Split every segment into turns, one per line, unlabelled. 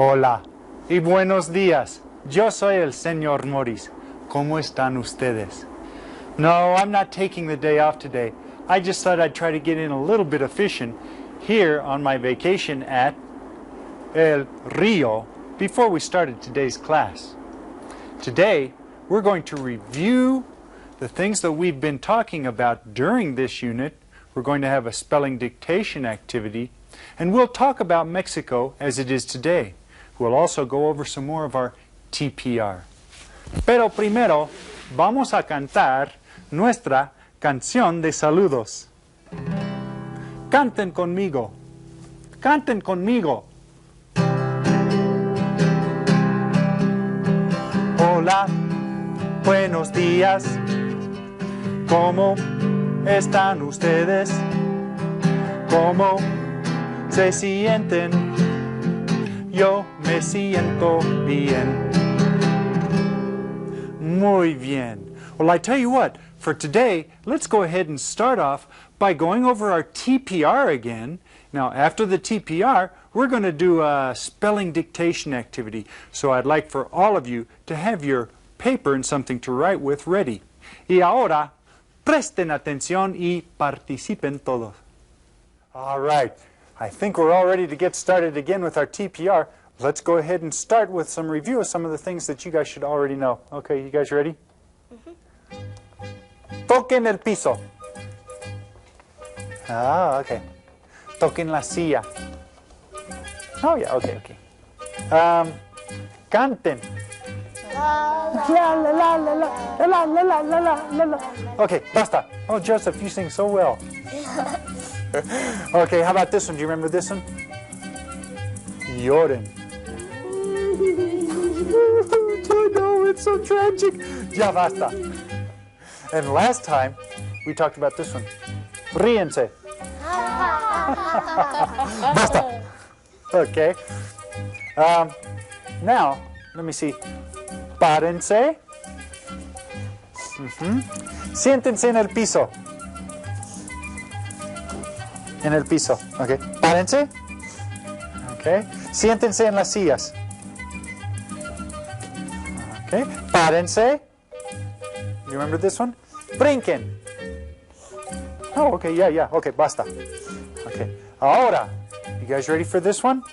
Hola y buenos días. Yo soy el señor Morris. ¿Cómo están ustedes? No, I'm not taking the day off today. I just thought I'd try to get in a little bit of fishing here on my vacation at El Rio before we started today's class. Today, we're going to review the things that we've been talking about during this unit. We're going to have a spelling dictation activity, and we'll talk about Mexico as it is today. We'll also go over some more of our TPR. Pero primero, vamos a cantar nuestra canción de saludos. Canten conmigo. Canten conmigo. Hola, buenos días. ¿Cómo están ustedes? ¿Cómo se sienten? Yo me siento bien. Muy bien. Well, I tell you what, for today, let's go ahead and start off by going over our TPR again. Now, after the TPR, we're going to do a spelling dictation activity. So I'd like for all of you to have your paper and something to write with ready. Y ahora, presten atención y participen todos. All right. I think we're all ready to get started again with our TPR. Let's go ahead and start with some review of some of the things that you guys should already know. Okay, you guys ready? Toquen el piso. Ah, okay. Toquen la silla. Oh, yeah, okay. Canten. La, la, la, la, la, la, la, la, la, la, la. Okay, basta. Oh, Joseph, you sing so well. Okay, how about this one? Do you remember this one? Lloren. I know, it's so tragic. Ya basta. And last time, we talked about this one. Ríense. Basta. Okay. Now, let me see. Párense. Siéntense en el piso. En el piso. Okay. Párense. Okay. Siéntense en las sillas. Okay. Párense. You remember this one? Brinquen. Oh, okay, yeah. Okay, basta. Okay. Ahora, you guys ready for this one?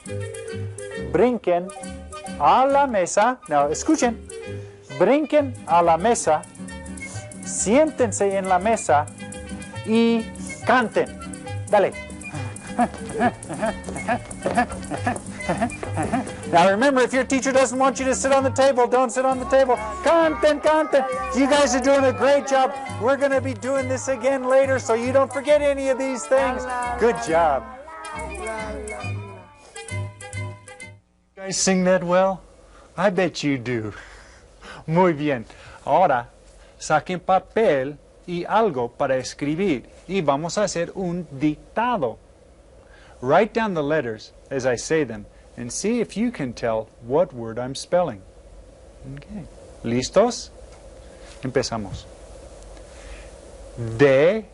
Brinquen a la mesa. Now, escuchen. Brinquen a la mesa. Siéntense en la mesa y canten. Dale. Now remember, if your teacher doesn't want you to sit on the table, don't sit on the table. Canten, canten. You guys are doing a great job. We're going to be doing this again later, so you don't forget any of these things. Good job. You guys sing that well? I bet you do. Muy bien. Ahora, saquen papel y algo para escribir. Y vamos a hacer un dictado. Write down the letters as I say them and see if you can tell what word I'm spelling. Okay. ¿Listos? Empezamos. D,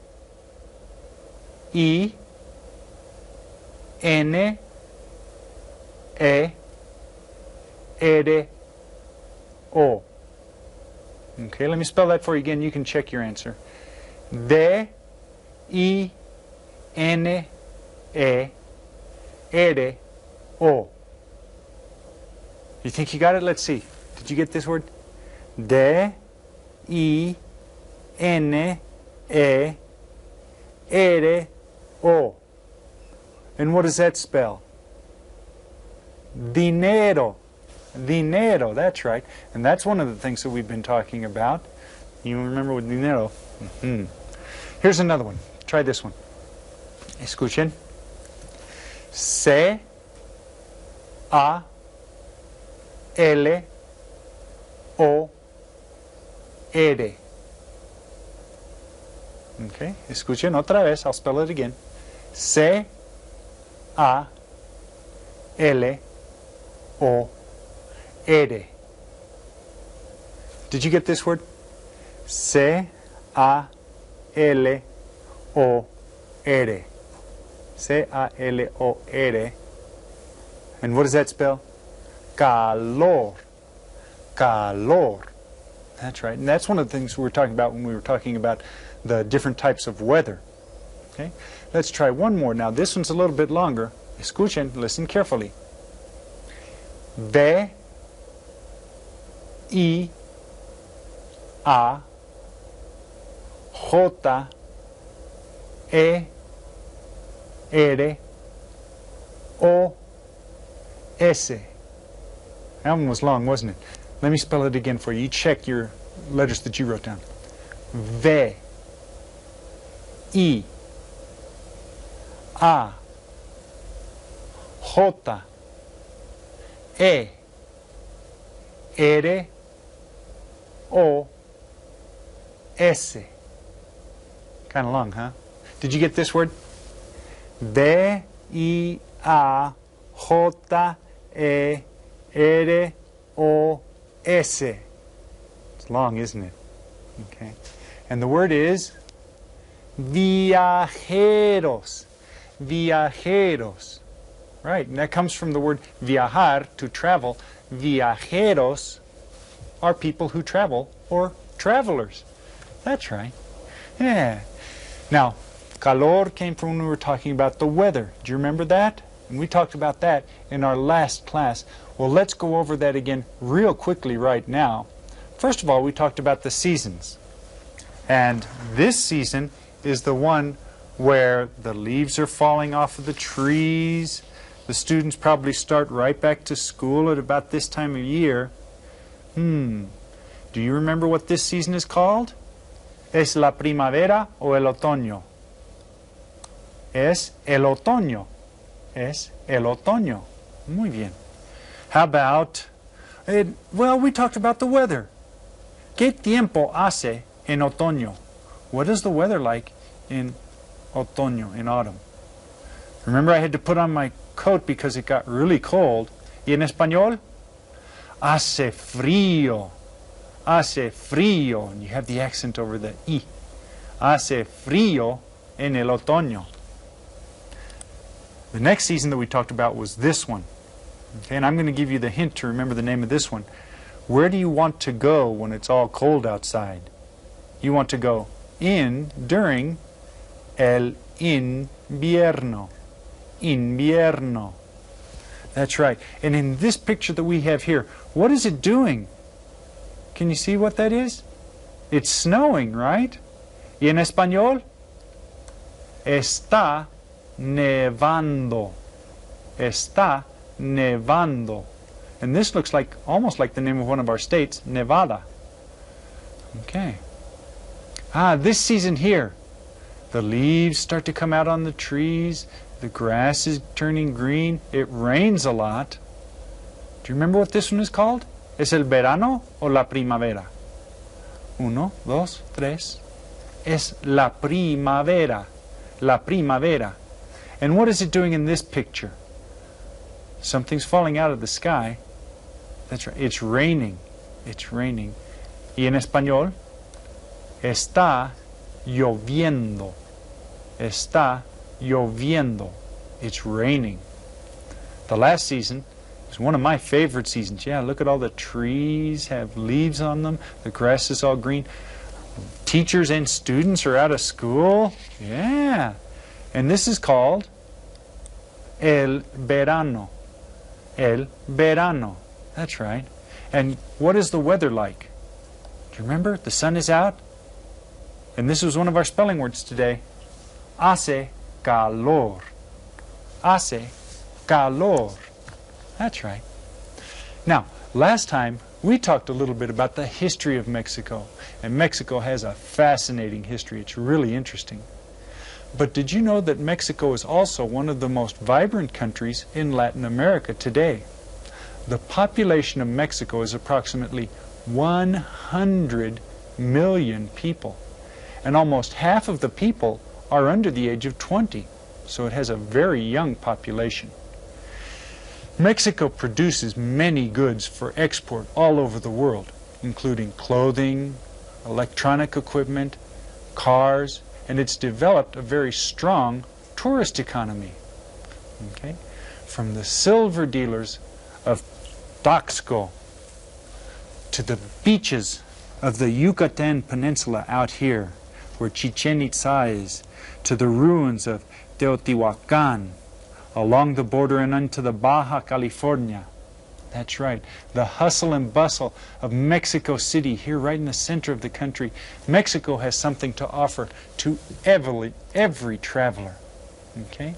I, N, E, R, O. Okay, let me spell that for you again. You can check your answer. D, I, N, E, R, O. You think you got it? Let's see. Did you get this word? D, I, N, E, R, O. And what does that spell? Dinero. Dinero, that's right. And that's one of the things that we've been talking about. You remember with dinero? Here's another one. Try this one. Escuchen. C, A, L, O, R. Okay, escuchen otra vez. I'll spell it again. C, A, L, O, R. Did you get this word? C, A, L, O, R. C-A-L-O-R. And what does that spell? calor. Calor. That's right. And that's one of the things we were talking about when we were talking about the different types of weather. Okay? Let's try one more. Now this one's a little bit longer. Escuchen, listen carefully. V, I, A, J, E, R, O, S. That one was long, wasn't it? Let me spell it again for you. You check your letters that you wrote down. V, I, A, J, E, R, O, S. Kind of long, huh? Did you get this word? V, I, A, J, E, R, O, S. It's long, isn't it? Okay. And the word is viajeros. Viajeros. Right, and that comes from the word viajar, to travel. Viajeros are people who travel, or travelers. That's right. Yeah. Now, calor came from when we were talking about the weather. Do you remember that? And we talked about that in our last class. Well, let's go over that again real quickly right now. First of all, we talked about the seasons. And this season is the one where the leaves are falling off of the trees. The students probably start right back to school at about this time of year. Do you remember what this season is called? ¿Es la primavera o el otoño? Es el otoño. Es el otoño. Muy bien. How about, well, we talked about the weather. ¿Qué tiempo hace en otoño? What is the weather like in otoño, in autumn? Remember, I had to put on my coat because it got really cold. ¿Y en español? Hace frío. Hace frío. And you have the accent over the I. Hace frío en el otoño. The next season that we talked about was this one. Okay, and I'm going to give you the hint to remember the name of this one. Where do you want to go when it's all cold outside? You want to go during el invierno. Invierno. That's right. And in this picture that we have here, what is it doing? Can you see what that is? It's snowing, right? Y en español, está nevando. Está nevando. And this looks like almost like the name of one of our states, Nevada. Okay. This season here, the leaves start to come out on the trees. The grass is turning green. It rains a lot. Do you remember what this one is called? ¿Es el verano o la primavera? 1, 2, 3. Es la primavera. La primavera. And what is it doing in this picture? Something's falling out of the sky. That's right. It's raining. It's raining. Y en español, está lloviendo. Está lloviendo. It's raining. The last season is one of my favorite seasons. Yeah, look at all the trees have leaves on them. The grass is all green. Teachers and students are out of school. Yeah. And this is called el verano. El verano. That's right. And what is the weather like? Do you remember? The sun is out. And this was one of our spelling words today. Hace calor. Hace calor. That's right. Now, last time we talked a little bit about the history of Mexico. And Mexico has a fascinating history. It's really interesting. But did you know that Mexico is also one of the most vibrant countries in Latin America today? The population of Mexico is approximately 100 million people. And almost half of the people are under the age of 20. So it has a very young population. Mexico produces many goods for export all over the world, including clothing, electronic equipment, cars, and it's developed a very strong tourist economy. Okay? From the silver dealers of Taxco, to the beaches of the Yucatan Peninsula out here, where Chichen Itza is, to the ruins of Teotihuacan, along the border and into the Baja California. That's right, the hustle and bustle of Mexico City, here right in the center of the country. Mexico has something to offer to every traveler. Okay?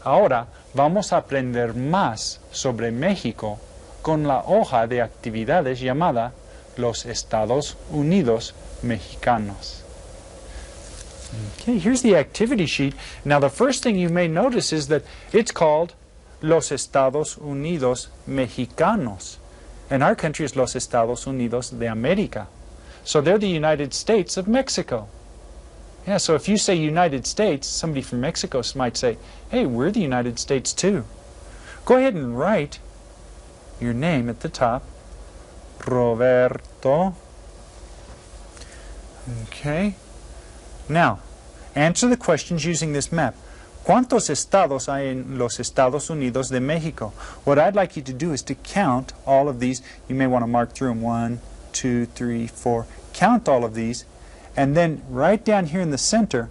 Ahora vamos a aprender más sobre México con la hoja de actividades llamada Los Estados Unidos Mexicanos. Okay, here's the activity sheet. Now the first thing you may notice is that it's called Los Estados Unidos Mexicanos. And our country is Los Estados Unidos de América. So they're the United States of Mexico. Yeah, so if you say United States, somebody from Mexico might say, hey, we're the United States too. Go ahead and write your name at the top. Roberto. Okay. Now, answer the questions using this map. ¿Cuántos estados hay en los Estados Unidos de México? What I'd like you to do is to count all of these. You may want to mark through them. 1, 2, 3, 4. Count all of these. And then right down here in the center,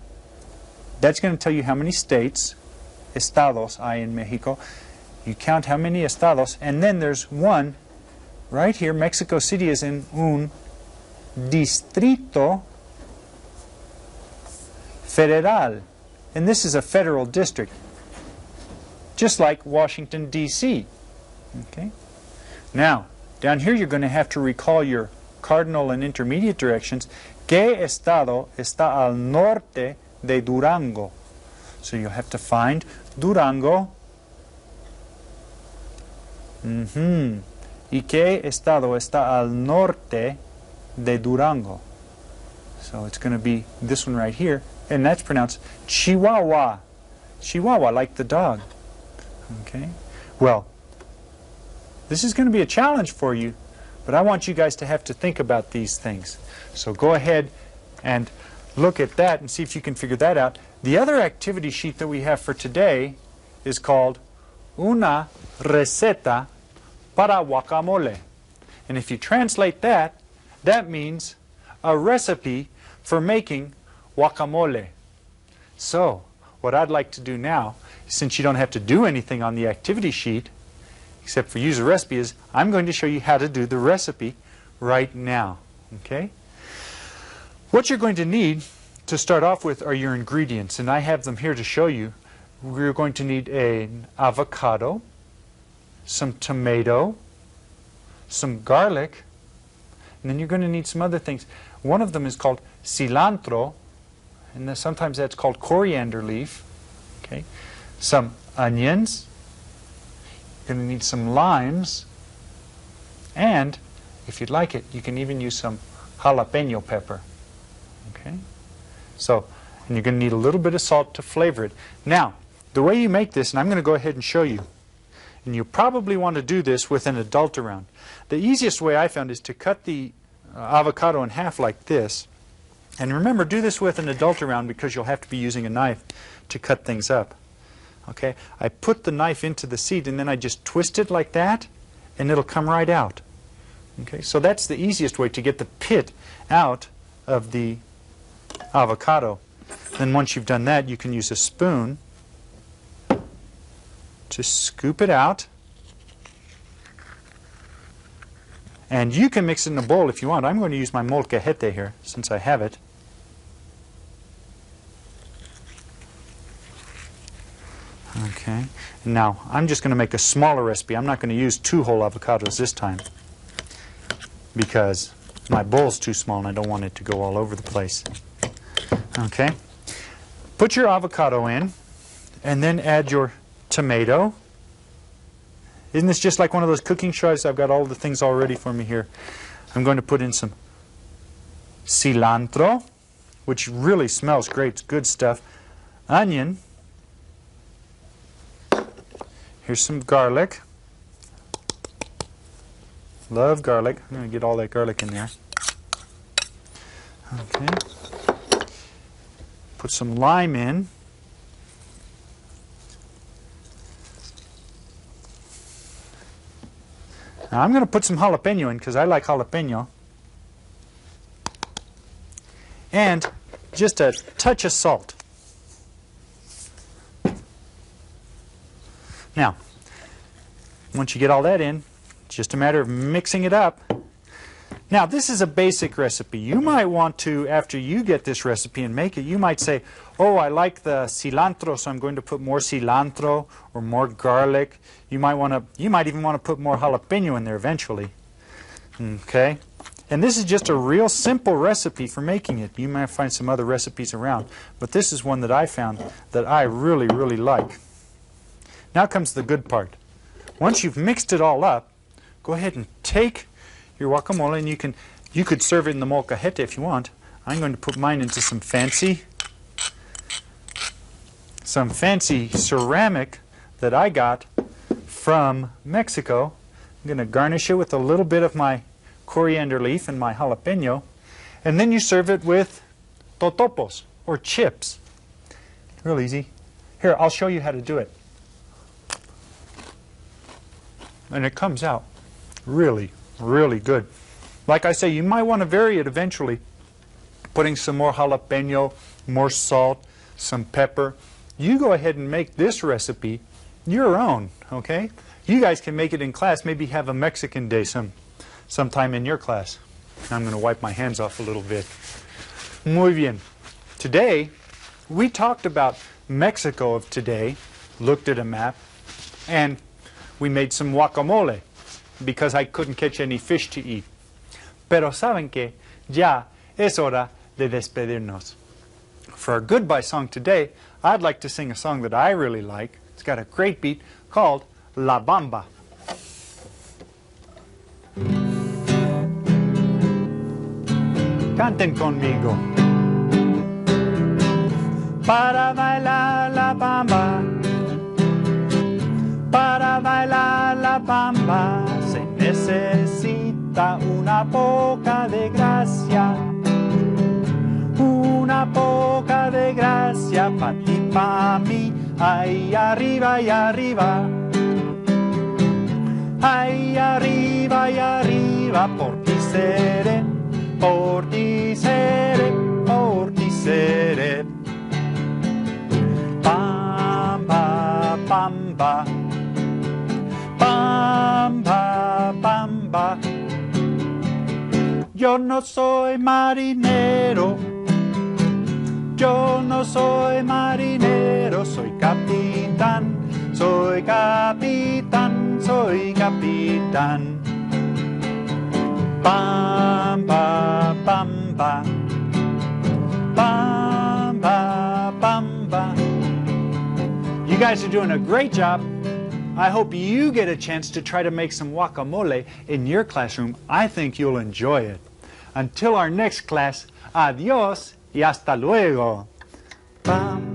that's going to tell you how many states, estados, hay en México. You count how many estados. And then there's one right here. Mexico City is in un distrito federal. And this is a federal district, just like Washington, D.C. Okay? Now, down here you're going to have to recall your cardinal and intermediate directions. ¿Qué estado está al norte de Durango? So you'll have to find Durango. ¿Y qué estado está al norte de Durango? So it's going to be this one right here. And that's pronounced Chihuahua. Chihuahua, like the dog. Okay? Well, this is going to be a challenge for you, but I want you guys to have to think about these things. So go ahead and look at that and see if you can figure that out. The other activity sheet that we have for today is called Una receta para guacamole. And if you translate that, that means a recipe for making guacamole. So, what I'd like to do now, since you don't have to do anything on the activity sheet, except for use a recipe, is I'm going to show you how to do the recipe right now. Okay? What you're going to need to start off with are your ingredients, and I have them here to show you. We're going to need an avocado, some tomato, some garlic, and then you're going to need some other things. One of them is called cilantro, and then sometimes that's called coriander leaf. Okay, some onions. You're going to need some limes, and if you'd like it, you can even use some jalapeno pepper. Okay, so and you're going to need a little bit of salt to flavor it. Now, the way you make this, and I'm going to go ahead and show you, and you probably want to do this with an adult around. The easiest way I found is to cut the avocado in half like this. And remember, do this with an adult around because you'll have to be using a knife to cut things up. Okay, I put the knife into the seed and then I just twist it like that and it'll come right out. Okay, so that's the easiest way to get the pit out of the avocado. Then once you've done that, you can use a spoon to scoop it out. And you can mix it in a bowl if you want. I'm going to use my molcajete here, since I have it. Okay. Now, I'm just going to make a smaller recipe. I'm not going to use 2 whole avocados this time, because my bowl's too small and I don't want it to go all over the place. Okay. Put your avocado in, and then add your tomato. Isn't this just like one of those cooking shows? I've got all the things all ready for me here. I'm going to put in some cilantro, which really smells great. It's good stuff. Onion. Here's some garlic. Love garlic. I'm going to get all that garlic in there. Okay. Put some lime in. Now I'm going to put some jalapeno in because I like jalapeno. And just a touch of salt. Now, once you get all that in, it's just a matter of mixing it up. Now, this is a basic recipe. You might want to, after you get this recipe and make it, you might say, oh, I like the cilantro, so I'm going to put more cilantro or more garlic. You might even want to put more jalapeno in there eventually. Okay? And this is just a real simple recipe for making it. You might find some other recipes around, but this is one that I found that I really, really like. Now comes the good part. Once you've mixed it all up, go ahead and take your guacamole, and you could serve it in the molcajete if you want. I'm going to put mine into some fancy ceramic that I got from Mexico. I'm going to garnish it with a little bit of my coriander leaf and my jalapeno, and then you serve it with totopos or chips. Real easy. Here, I'll show you how to do it. And it comes out really, really good. Like I say, you might want to vary it eventually, putting some more jalapeno, more salt, some pepper. You go ahead and make this recipe your own, okay? You guys can make it in class, maybe have a Mexican day sometime in your class. I'm going to wipe my hands off a little bit. Muy bien. Today, we talked about Mexico of today, looked at a map, and we made some guacamole because I couldn't catch any fish to eat. Pero saben que ya es hora de despedirnos. For our goodbye song today, I'd like to sing a song that I really like. It's got a great beat called La Bamba. Canten conmigo. Para bailar la bamba, para bailar la bamba, se necesita una poca de gracia, una poca de gracia pa' ti, pa' mí, ahí arriba y arriba, ahí arriba y arriba, por ti seré, por ti seré, por ti seré. Bamba, bamba, bamba, bamba. Yo no soy marinero, yo no soy marinero, soy capitán, soy capitán, soy capitán. Bamba, bamba, bamba, bamba. You guys are doing a great job. I hope you get a chance to try to make some guacamole in your classroom. I think you'll enjoy it. Until our next class, adiós y hasta luego. Bam.